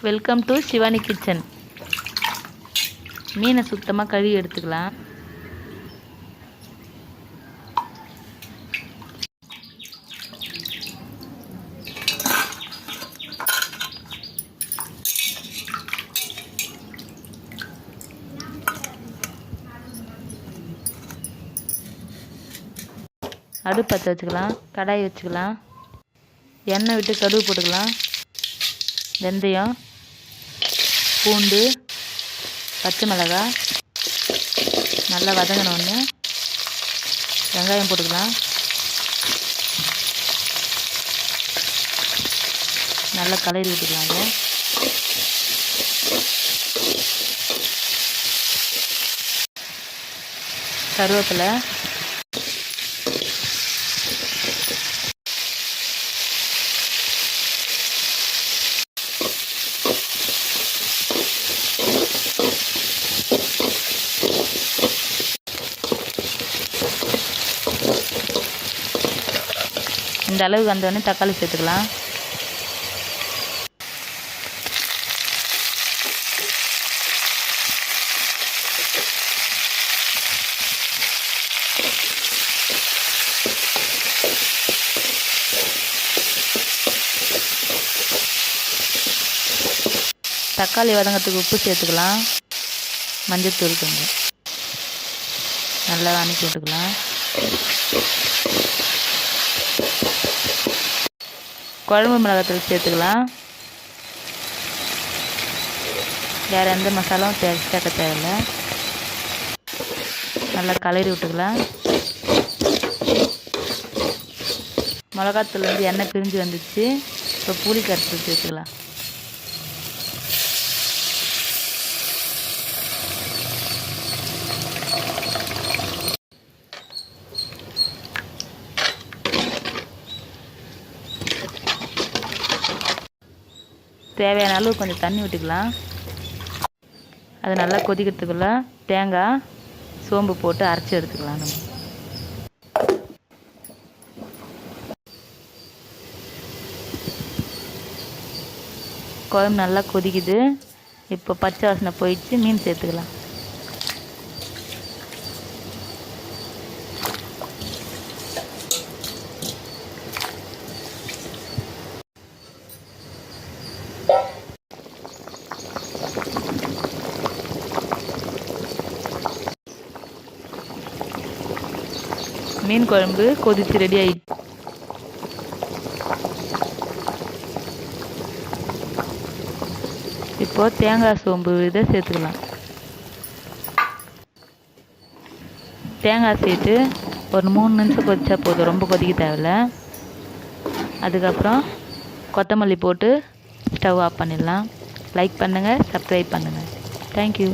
Welcome to Shivani kitchen. மீனை சுத்தமாக கழுவி எடுத்துக்கலாம். அடுப்பு பற்ற வச்சுக்கலாம். கடாய் வச்சுக்கலாம். எண்ணெய் விட்டு கடுகு போட்டுக்கலாம். வெந்தயம், பூண்டு, பச்சை மிளகாய் நல்லா வதங்கினோடனே வெங்காயம் போட்டுக்கலாம். நல்லா கலரி விட்டுக்கலாங்க. கருவேப்பிலை, இந்த அளவுக்கு வந்தோடனே தக்காளி சேர்த்துக்கலாம். தக்காளி வதங்கிறதுக்கு உப்பு சேர்த்துக்கலாம். மஞ்சள்தூள் கொஞ்சம் நல்லா வதக்கி விட்டுக்கலாம். குழம்பு மிளகாத்தூள் சேர்த்துக்கலாம். வேறு எந்த மசாலாவும் சேர்க்க தேவையில்லை. நல்லா கலரி விட்டுக்கலாம். மிளகாத்தூள் எண்ணெய் பிரிஞ்சு வந்துச்சு. இப்போ புளி கரைச்சி சேர்த்துக்கலாம். தேவையான அளவு கொஞ்சம் தண்ணி விட்டுக்கலாம். அது நல்லா கொதிக்கிறதுக்குள்ள தேங்காய், சோம்பு போட்டு அரைச்சி எடுத்துக்கலாம். நம்ம குழம்பு நல்லா கொதிக்குது. இப்போ பச்சை வாசனை போயிடுச்சு. மீன் சேர்த்துக்கலாம். மீன் குழம்பு கொதிச்சு ரெடி ஆயிடுச்சு. இப்போ தேங்காய் சோம்பு இதை சேர்த்துக்கலாம். தேங்காய் சேர்த்து ஒரு 3 நிமிஷம் கொதிச்சா போதும். ரொம்ப கொதிக்க தேவையில்ல. அதுக்கப்புறம் கொத்தமல்லி போட்டு ஸ்டவ் ஆஃப் பண்ணிடலாம். லைக் பண்ணுங்கள், சப்ஸ்கிரைப் பண்ணுங்கள். தேங்க்யூ.